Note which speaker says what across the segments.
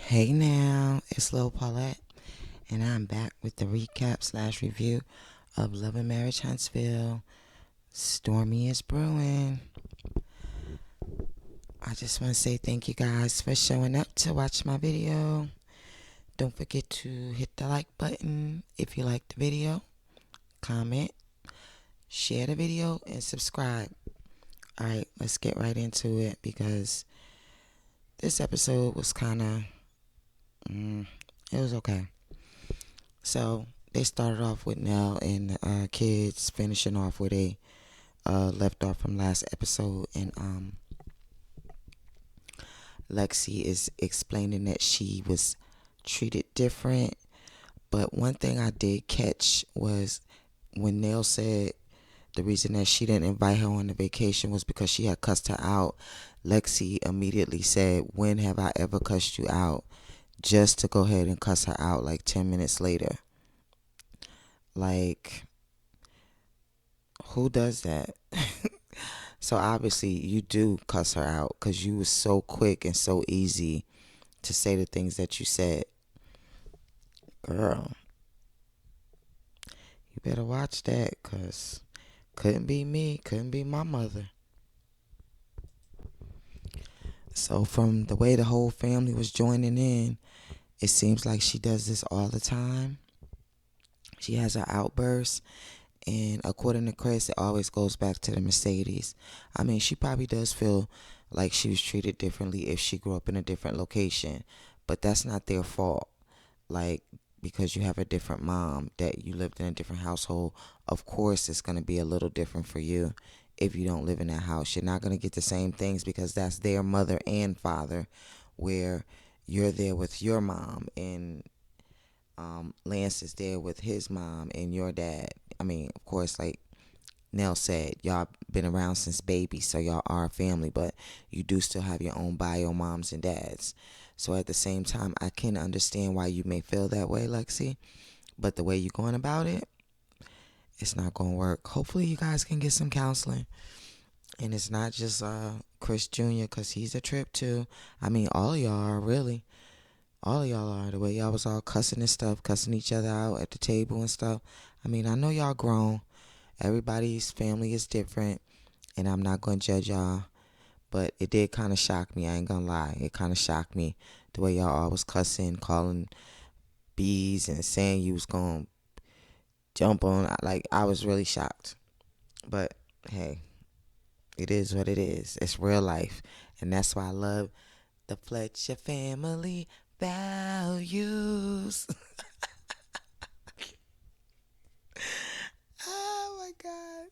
Speaker 1: Hey now, it's Lil Paulette, and I'm back with the recap/review of Love and Marriage Huntsville. Stormi is brewing. I just want to say thank you guys for showing up to watch my video. Don't forget to hit the like button if you like the video, comment, share the video, and subscribe. Alright, let's get right into it because this episode was kind of, it was okay. So they started off with Nell and the kids finishing off where they left off from last episode, and Lexi is explaining that she was treated different. But one thing I did catch was when Nell said the reason that she didn't invite her on the vacation was because she had cussed her out. Lexi immediately said, "When have I ever cussed you out?" Just to go ahead and cuss her out like 10 minutes later. Like, who does that? So obviously you do cuss her out because you was so quick and so easy to say the things that you said. Girl, you better watch that because couldn't be me, couldn't be my mother. So from the way the whole family was joining in, it seems like she does this all the time. She has her outbursts, and according to Chris, it always goes back to the Mercedes. I mean, she probably does feel like she was treated differently if she grew up in a different location, but that's not their fault. Like, because you have a different mom, that you lived in a different household, of course it's going to be a little different for you. If you don't live in that house, you're not going to get the same things because that's their mother and father, where you're there with your mom, and Lance is there with his mom and your dad. I mean, of course, like Nell said, y'all been around since baby, so y'all are a family, but you do still have your own bio moms and dads. So at the same time, I can understand why you may feel that way, Lexi, but the way you're going about it, it's not going to work. Hopefully you guys can get some counseling. And it's not just Chris Jr., because he's a trip too. I mean, all of y'all are, really. All of y'all are. The way y'all was all cussing and stuff, cussing each other out at the table and stuff. I mean, I know y'all grown. Everybody's family is different, and I'm not going to judge y'all. But it did kind of shock me. I ain't going to lie. It kind of shocked me the way y'all all was cussing, calling bees, and saying you was going to jump on. Like, I was really shocked. But, hey, it is what it is. It's real life. And that's why I love the Fletcher family values. Oh my God.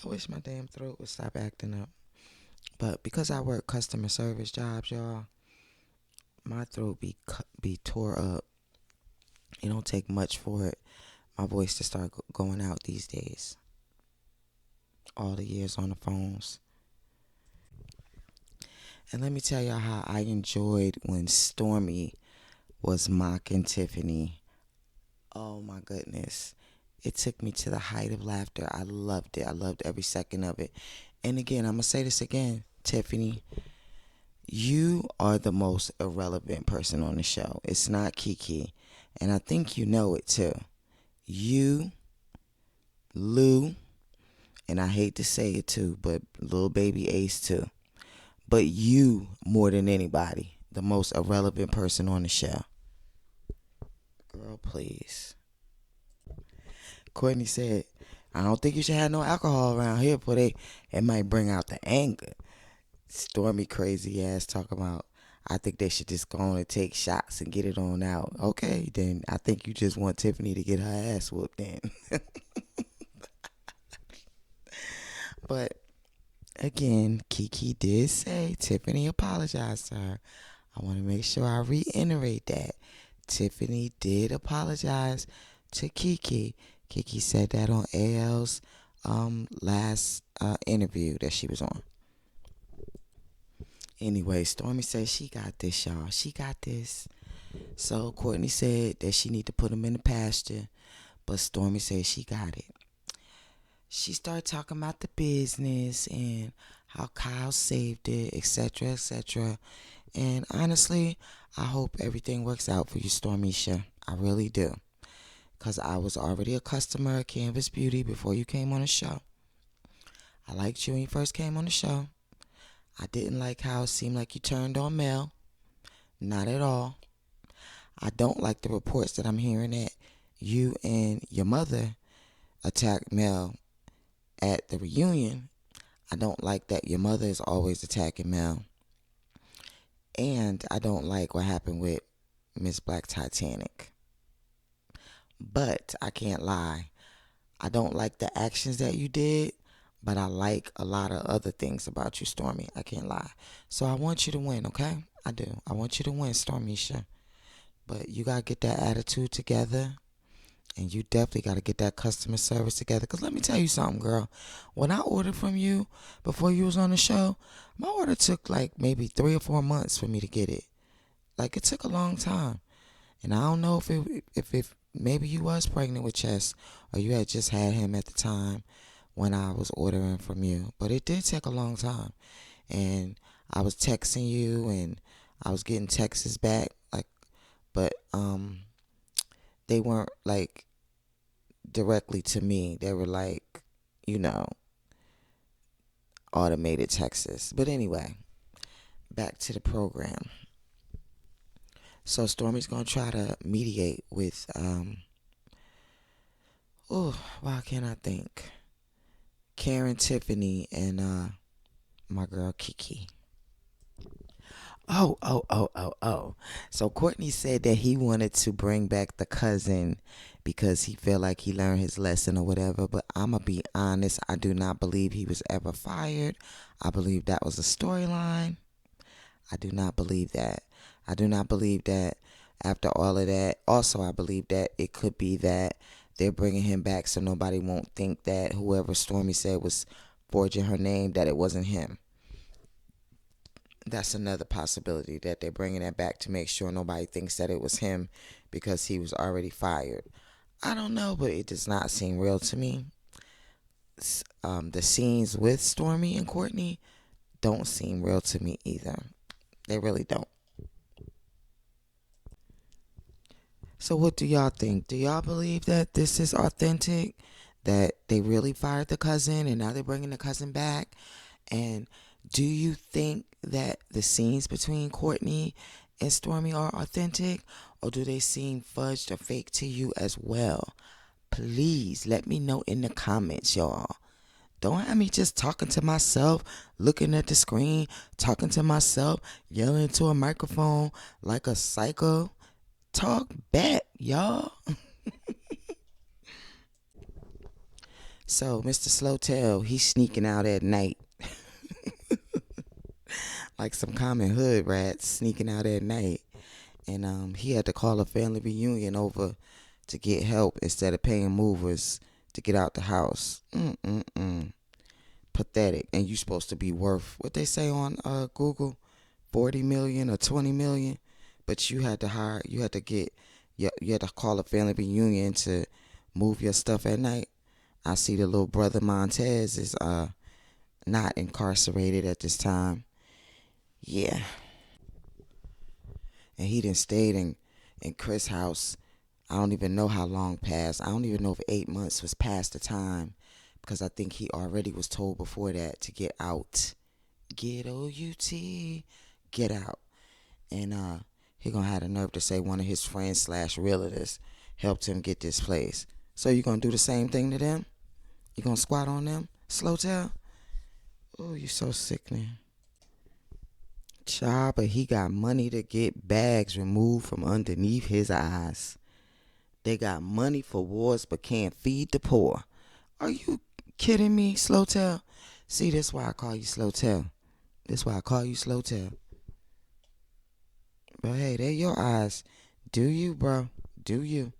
Speaker 1: I wish my damn throat would stop acting up. But because I work customer service jobs, y'all, my throat be tore up. It don't take much for it, my voice to start going out these days. All the years on the phones. And let me tell y'all how I enjoyed when Stormi was mocking Tiffany. Oh my goodness. It took me to the height of laughter. I loved it. I loved every second of it. And again, I'm going to say this again, Tiffany. You are the most irrelevant person on the show. It's not Kiki. And I think you know it too. You, Lou, and I hate to say it too, but little baby Ace too. But you, more than anybody, the most irrelevant person on the show. Girl, please. Courtney said, "I don't think you should have no alcohol around here, for it might bring out the anger." Stormi crazy ass talking about, "I think they should just go on and take shots and get it on out." Okay, then I think you just want Tiffany to get her ass whooped then. But again, Kiki did say Tiffany apologized to her. I want to make sure I reiterate that. Tiffany did apologize to Kiki. Kiki said that on AL's last interview that she was on. Anyway, Stormi said she got this, y'all. She got this. So Courtney said that she need to put him in the pasture, but Stormi said she got it. She started talking about the business and how Kyle saved it, etc., etc. And honestly, I hope everything works out for you, Stormisha. I really do. Because I was already a customer of Canvas Beauty before you came on the show. I liked you when you first came on the show. I didn't like how it seemed like you turned on Mel. Not at all. I don't like the reports that I'm hearing that you and your mother attacked Mel at the reunion. I don't like that your mother is always attacking Mel. And I don't like what happened with Miss Black Titanic. But I can't lie. I don't like the actions that you did, but I like a lot of other things about you, Stormi. I can't lie. So I want you to win, okay? I do. I want you to win, Stormisha. But you got to get that attitude together. And you definitely got to get that customer service together. Because let me tell you something, girl. When I ordered from you before you was on the show, my order took like maybe 3 or 4 months for me to get it. Like, it took a long time. And I don't know if maybe you was pregnant with Chess or you had just had him at the time when I was ordering from you. But it did take a long time. And I was texting you and I was getting texts back. But they weren't like directly to me. They were like, automated texts. But anyway, back to the program. So Stormi's gonna try to mediate with why can't I think? Karen, Tiffany, and my girl Kiki. Oh. So Courtney said that he wanted to bring back the cousin because he felt like he learned his lesson or whatever. But I'm going to be honest. I do not believe he was ever fired. I believe that was a storyline. I do not believe that. I do not believe that after all of that. Also, I believe that it could be that they're bringing him back so nobody won't think that whoever Stormi said was forging her name, that it wasn't him. That's another possibility, that they're bringing that back to make sure nobody thinks that it was him because he was already fired. I don't know, but it does not seem real to me. The scenes with Stormi and Courtney don't seem real to me either. They really don't. So what do y'all think? Do y'all believe that this is authentic? That they really fired the cousin and now they're bringing the cousin back? And do you think that the scenes between Courtney and Stormi are authentic? Or do they seem fudged or fake to you as well? Please let me know in the comments, y'all. Don't have me just talking to myself, looking at the screen, talking to myself, yelling into a microphone like a psycho. Talk back, y'all. So, Mr. Slowtail, he's sneaking out at night. Like some common hood rats sneaking out at night. And he had to call a family reunion over to get help instead of paying movers to get out the house. Pathetic. And you supposed to be worth, what they say on Google, 40 million or 20 million. But you had to you had to call a family reunion to move your stuff at night. I see the little brother Montez is not incarcerated at this time. Yeah. And he done stayed in Chris' house. I don't even know how long passed. I don't even know if 8 months was past the time, because I think he already was told before that to get out. Get O-U-T. Get out. And he gonna have the nerve to say one of his friends / realtors helped him get this place. So you gonna do the same thing to them? You gonna squat on them? Slowtail? Oh, you so sickening. Child, but he got money to get bags removed from underneath his eyes. They got money for wars but can't feed the poor. Are you kidding me, Slowtail? See, that's why I call you Slowtail. That's why I call you Slowtail. But hey, they're your eyes. Do you, bro? Do you?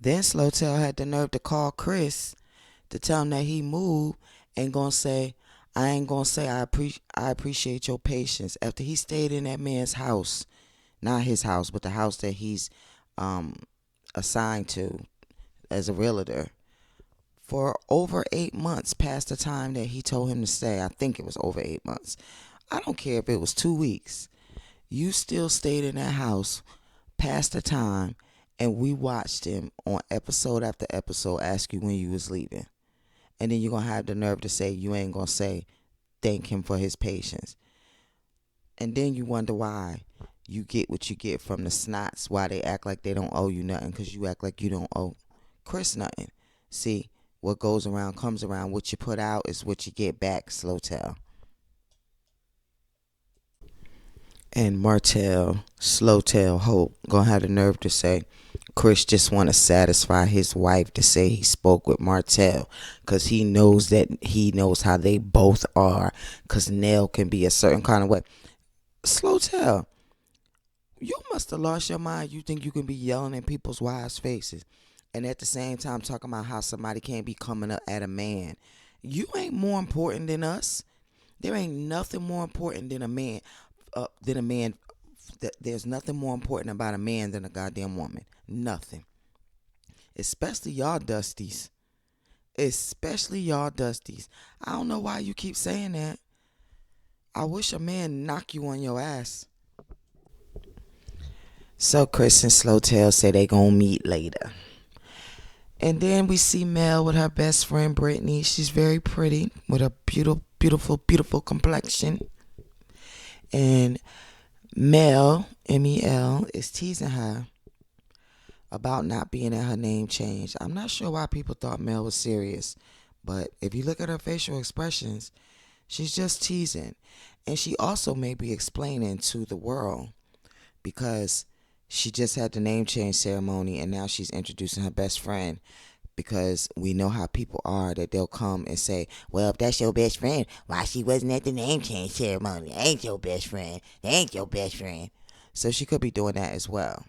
Speaker 1: Then Slowtail had the nerve to call Chris to tell him that he moved and gonna say, I ain't gonna say I appreciate your patience. After he stayed in that man's house, not his house, but the house that he's assigned to as a realtor for over 8 months past the time that he told him to stay. I think it was over 8 months. I don't care if it was 2 weeks. You still stayed in that house past the time, and we watched him on episode after episode ask you when you was leaving. And then you're going to have the nerve to say you ain't going to say thank him for his patience. And then you wonder why you get what you get from the snots, why they act like they don't owe you nothing, because you act like you don't owe Chris nothing. See, what goes around comes around. What you put out is what you get back, slow tell. And Martell, slow tell, Holt gonna have the nerve to say Chris just want to satisfy his wife to say he spoke with Martell because he knows that he knows how they both are, because Nell can be a certain kind of way. Slow tell, you must have lost your mind. You think you can be yelling in people's wives' faces and at the same time talking about how somebody can't be coming up at a man. You ain't more important than us. There ain't nothing more important than a man. There's nothing more important about a man than a goddamn woman. Nothing. Especially y'all dusties. Especially y'all dusties. I don't know why you keep saying that. I wish a man knock you on your ass. So Chris and Slowtail say they gonna meet later. And then we see Mel with her best friend Brittany. She's very pretty with a beautiful complexion. And Mel, M-E-L, is teasing her about not being at her name change. I'm not sure why people thought Mel was serious, but if you look at her facial expressions, she's just teasing. And she also may be explaining to the world because she just had the name change ceremony and now she's introducing her best friend, because we know how people are, that they'll come and say, well, if that's your best friend, why she wasn't at the name change ceremony? They ain't your best friend. They ain't your best friend. So she could be doing that as well.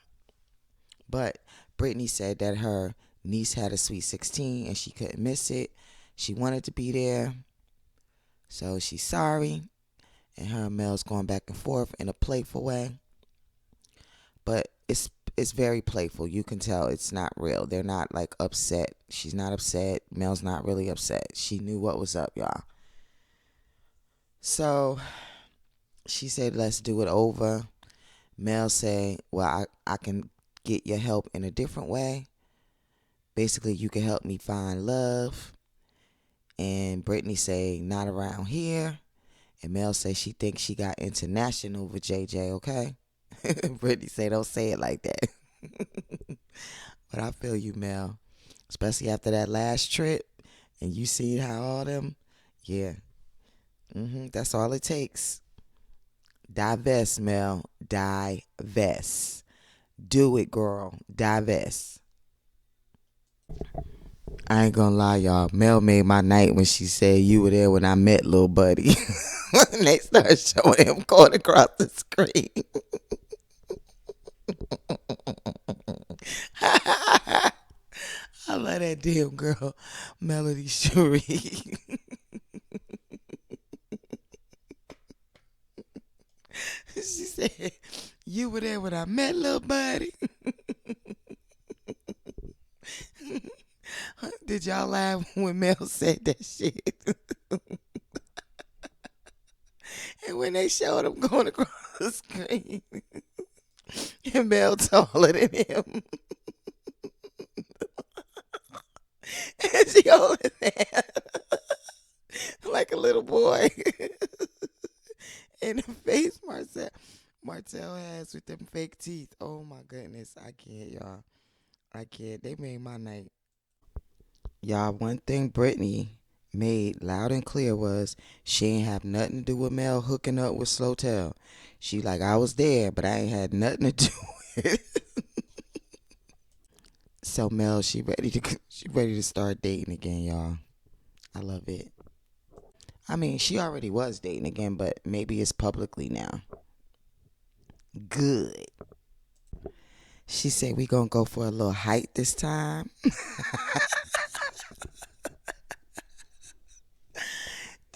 Speaker 1: But Brittany said that her niece had a sweet 16 and she couldn't miss it. She wanted to be there. So she's sorry. And her and Mel's going back and forth in a playful way. But it's very playful. You can tell it's not real. They're not like upset. She's not upset. Mel's not really upset. She knew what was up, y'all. So she said, let's do it over. Mel said, well, I can get your help in a different way. Basically, you can help me find love. And Brittany say, not around here. And Mel say she thinks she got international with JJ, okay? Brittany say, don't say it like that. But I feel you, Mel. Especially after that last trip. And you see how all them, yeah. That's all it takes. Divest, Mel. Divest. Do it, girl. Divest. I ain't gonna lie, y'all. Mel made my night when she said you were there when I met Lil Buddy. When they started showing him going across the screen. I love that damn girl, Melody Shuri. She said, you were there when I met Lil Buddy. Did y'all laugh when Mel said that shit? And when they showed him going across the screen, and Mel taller than him. And she holding his hand like a little boy. And the face Martell has with them fake teeth. Oh my goodness. I can't, y'all. I can't. They made my night. Y'all, one thing Brittany made loud and clear was she ain't have nothing to do with Mel hooking up with Slowtail. She like, I was there, but I ain't had nothing to do with it. So Mel, she ready to start dating again, y'all. I love it. I mean, she already was dating again, but maybe it's publicly now. Good. She said we gonna go for a little hike this time.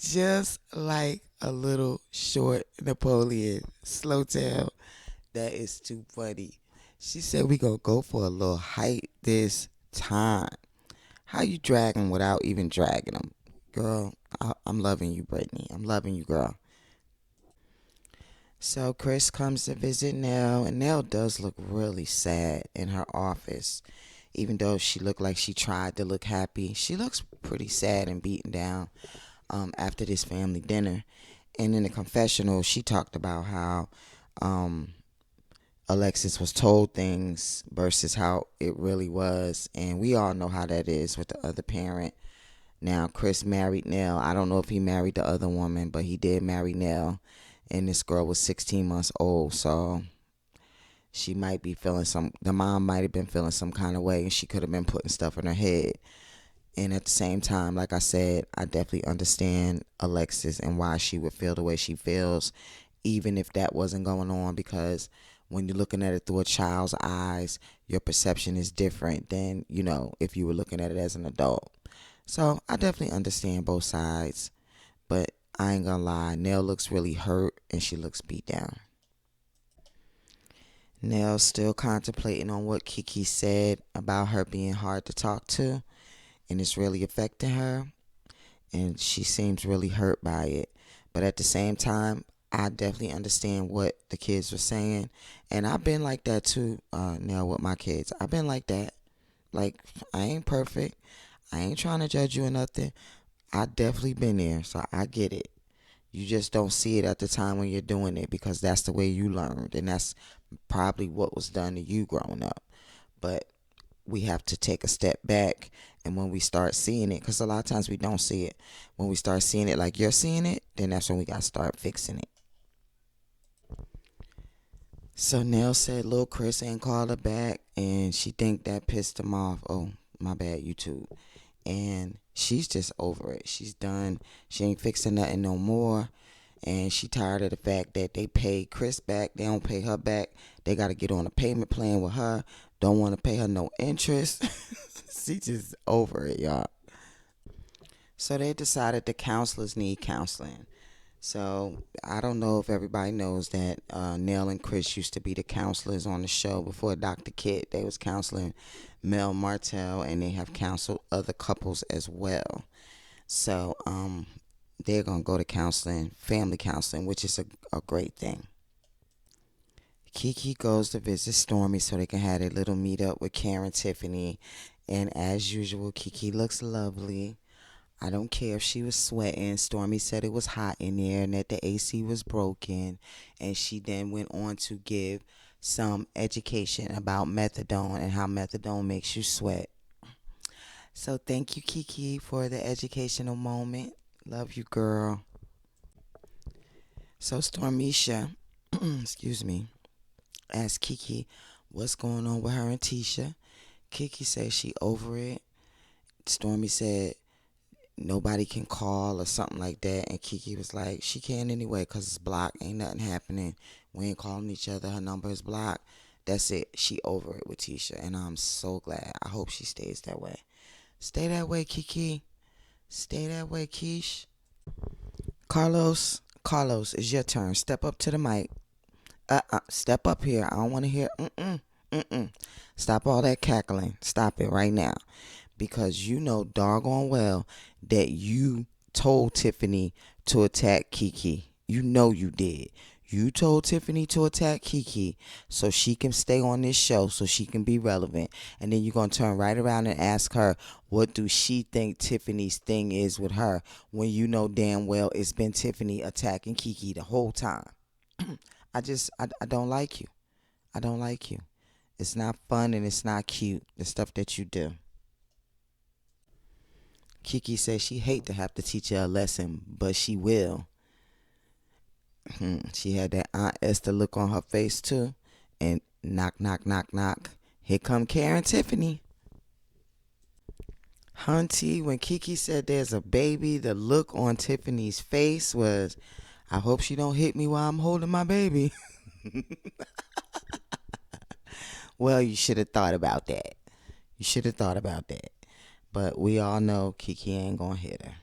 Speaker 1: Just like a little short Napoleon. Slowtail. That is too funny. She said we gonna go for a little hike this time. How you drag them without even dragging them? Girl, I'm loving you, Brittany. I'm loving you, girl. So Chris comes to visit Nell, and Nell does look really sad in her office. Even though she looked like she tried to look happy, she looks pretty sad and beaten down after this family dinner. And in the confessional, she talked about how um, Alexis was told things versus how it really was. And we all know how that is with the other parent. Now, Chris married Nell. I don't know if he married the other woman, but he did marry Nell. And this girl was 16 months old. So she might be feeling the mom might have been feeling some kind of way. And she could have been putting stuff in her head. And at the same time, like I said, I definitely understand Alexis and why she would feel the way she feels, even if that wasn't going on, because when you're looking at it through a child's eyes, your perception is different than, if you were looking at it as an adult. So I definitely understand both sides, but I ain't gonna lie, Nell looks really hurt and she looks beat down. Nell's still contemplating on what Kiki said about her being hard to talk to, and it's really affecting her, and she seems really hurt by it. But at the same time, I definitely understand what the kids were saying, and I've been like that too, Nell, with my kids. I've been like that. Like, I ain't perfect. I ain't trying to judge you or nothing. I definitely been there, so I get it. You just don't see it at the time when you're doing it because that's the way you learned, and that's probably what was done to you growing up. But we have to take a step back, and when we start seeing it, because a lot of times we don't see it, when we start seeing it like you're seeing it, then that's when we got to start fixing it. So Nell said Lil Chris ain't called her back, and she think that pissed him off. Oh, my bad, YouTube. And she's just over it. She's done. She ain't fixing nothing no more. And she tired of the fact that they pay Chris back. They don't pay her back. They got to get on a payment plan with her. Don't want to pay her no interest. She just over it, y'all. So they decided the counselors need counseling. So I don't know if everybody knows that Nell and Chris used to be the counselors on the show before Dr. Kid. They was counseling Mel Martell, and they have counseled other couples as well. So they're gonna go to counseling, family counseling, which is a great thing. Kiki goes to visit Stormi so they can have a little meet up with Karen Tiffany, and as usual, Kiki looks lovely. I don't care if she was sweating. Stormi said it was hot in there and that the AC was broken. And she then went on to give some education about methadone and how methadone makes you sweat. So thank you, Kiki, for the educational moment. Love you, girl. So Stormisha, excuse me, asked Kiki what's going on with her and Tisha. Kiki says she over it. Stormi said nobody can call or something like that, and Kiki was like, she can anyway because it's blocked, ain't nothing happening, we ain't calling each other, her number is blocked. That's it. She over it with Tisha, and I'm so glad. I hope she stays that way. Stay that way, Kiki. Stay that way, Keish. Carlos, it's your turn. Step up to the mic. Step up here. I don't want to hear Stop all that cackling. Stop it right now. Because you know doggone well that you told Tiffany to attack Kiki. You know you did. You told Tiffany to attack Kiki so she can stay on this show, so she can be relevant. And then you're going to turn right around and ask her, what do she think Tiffany's thing is with her, when you know damn well it's been Tiffany attacking Kiki the whole time. I don't like you. I don't like you. It's not fun and it's not cute, the stuff that you do. Kiki says she hate to have to teach her a lesson, but she will. She had that Aunt Esther look on her face too. And knock, knock, knock, knock. Here come Karen Tiffany. Hunty, when Kiki said there's a baby, the look on Tiffany's face was, I hope she don't hit me while I'm holding my baby. Well, you should have thought about that. You should have thought about that. But we all know Kiki ain't gonna hit her.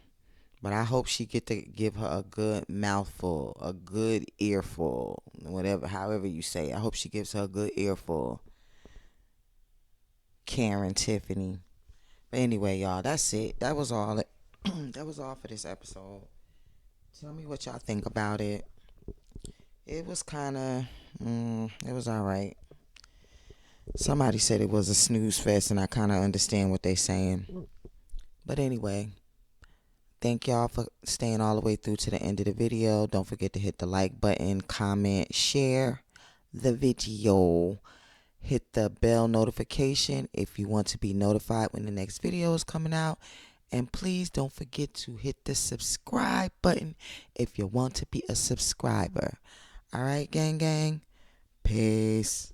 Speaker 1: But I hope she get to give her a good mouthful, a good earful, whatever, however you say it. I hope she gives her a good earful. Karen Tiffany. But anyway, y'all, that's it. That was all. That was all for this episode. Tell me what y'all think about it. It was kind of, it was all right. Somebody said it was a snooze fest, and I kind of understand what they're saying. But anyway, thank y'all for staying all the way through to the end of the video. Don't forget to hit the like button, comment, share the video. Hit the bell notification if you want to be notified when the next video is coming out. And please don't forget to hit the subscribe button if you want to be a subscriber. All right, gang, gang. Peace.